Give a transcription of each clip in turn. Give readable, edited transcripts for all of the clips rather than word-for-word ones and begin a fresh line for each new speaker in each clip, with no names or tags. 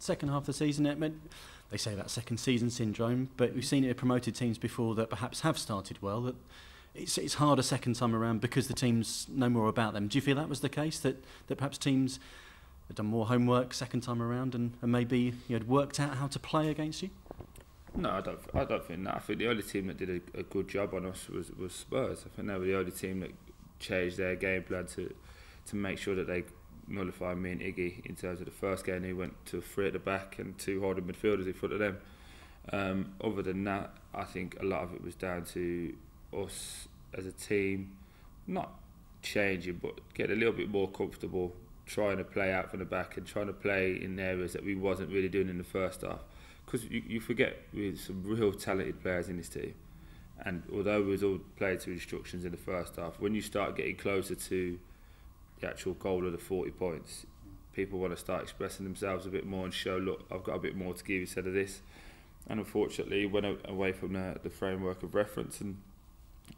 second half of the season. They say that second season syndrome, but we've seen it with promoted teams before that perhaps have started well. That it's harder second time around because the teams know more about them. Do you feel that was the case, that perhaps teams had done more homework second time around and maybe had worked out how to play against you?
No, I don't think that. I think the only team that did a good job on us was Spurs. I think they were the only team that changed their game plan to make sure that they nullify me and Iggy in terms of the first game. He went to 3 at the back and 2 holding midfielders in front of them. Other than that, I think a lot of it was down to us as a team not changing but getting a little bit more comfortable, trying to play out from the back and trying to play in areas that we wasn't really doing in the first half. Because you forget we had some real talented players in this team, and although we was all played to instructions in the first half, when you start getting closer to the actual goal of the 40 points, people want to start expressing themselves a bit more and show, look, I've got a bit more to give instead of this. And unfortunately, went away from the framework of reference, and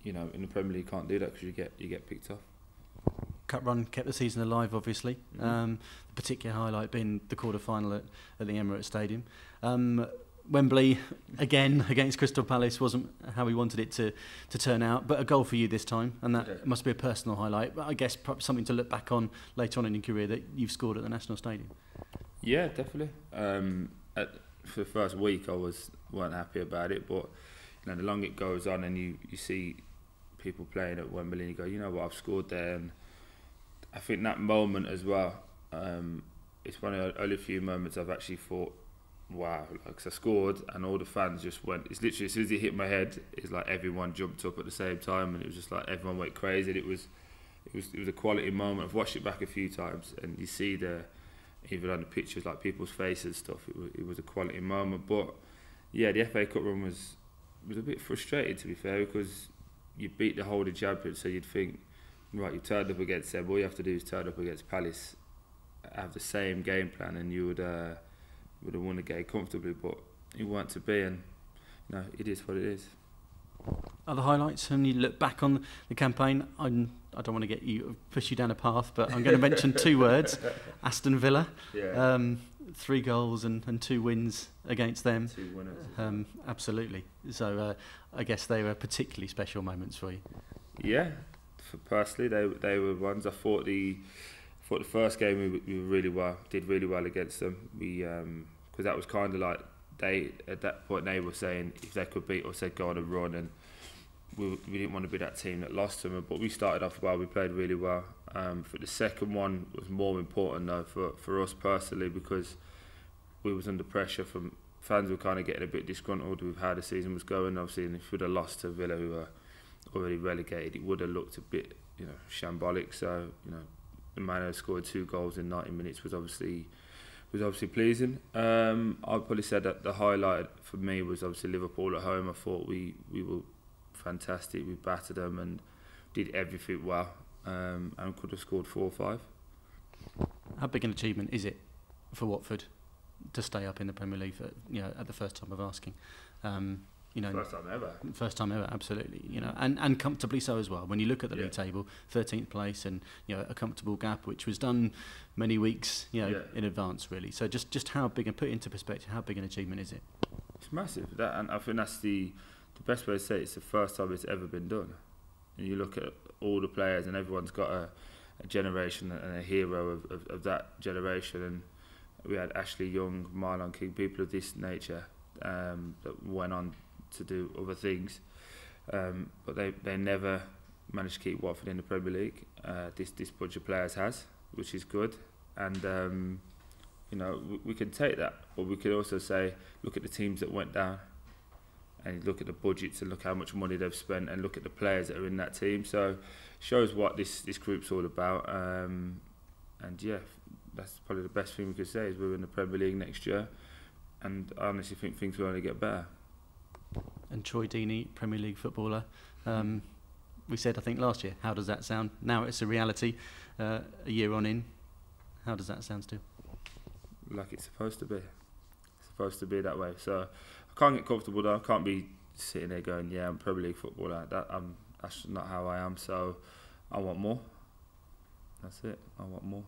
in the Premier League you can't do that because you get picked off.
Cup run kept the season alive, obviously. The particular highlight being the quarter-final at the Emirates Stadium. Wembley, again, against Crystal Palace, wasn't how we wanted it to turn out, but a goal for you this time, and that must be a personal highlight, but I guess perhaps something to look back on later on in your career that you've scored at the National Stadium. Yeah,
definitely. For the first week I weren't happy about it, but the longer it goes on and you see people playing at Wembley and you go, you know what, I've scored there. And I think that moment as well, it's one of the only few moments I've actually thought, wow, because I scored and all the fans just went, it's literally as soon as it hit my head, it's like everyone jumped up at the same time, and it was just like everyone went crazy. It was a quality moment. I've watched it back a few times and you see even on the pictures, like people's faces and stuff, it was a quality moment. But yeah, the FA Cup run was a bit frustrating, to be fair, because you beat the holding champions, so you'd think, right, you turned up against them, all you have to do is turn up against Palace, have the same game plan, and you would have won the game comfortably, but it weren't to be, and it is what it is.
Other highlights, and you look back on the campaign, I don't want to push you down a path, but I'm going to mention 2 words: Aston Villa. Yeah. 3 goals and 2 wins against them.
2 winners.
Absolutely. So I guess they were particularly special moments for you.
Yeah, personally, they were ones. I thought the first game we did really well against them. Because that was kind of like at that point they were saying if they could beat us, they'd go on a run, and we didn't want to be that team that lost them. But we started off well. We played really well. For the second one was more important though for us personally, because we was under pressure from fans. Were kind of getting a bit disgruntled with how the season was going. Obviously, and if we'd have lost to Villa, who were already relegated, it would have looked a bit shambolic. So the man who scored 2 goals in 90 minutes was obviously pleasing. I'd probably say that the highlight for me was obviously Liverpool at home. I thought we were fantastic. We battered them and did everything well, and could have scored 4 or 5.
How big an achievement is it for Watford to stay up in the Premier League at the first time of asking? First time ever, absolutely. And comfortably so as well. When you look at the league table, 13th place, and a comfortable gap, which was done many weeks, in advance, really. So just how big, and put it into perspective, how big an achievement is it?
It's massive. And I think that's the best way to say it. It's the first time it's ever been done. And you look at all the players, and everyone's got a generation and a hero of that generation. And we had Ashley Young, Marlon King, people of this nature that went on to do other things, but they never managed to keep Watford in the Premier League. This bunch of players has, which is good, and we can take that, but we could also say, look at the teams that went down, and look at the budgets, and look how much money they've spent, and look at the players that are in that team. So shows what this group's all about, and yeah, that's probably the best thing we could say is we're in the Premier League next year, and I honestly think things will only get better.
And Troy Deeney, Premier League footballer. We said, I think, last year, how does that sound? Now it's a reality, a year on in. How does that sound still?
Like it's supposed to be. It's supposed to be that way. So I can't get comfortable though. I can't be sitting there going, yeah, I'm Premier League footballer. That's not how I am. So I want more. That's it. I want more.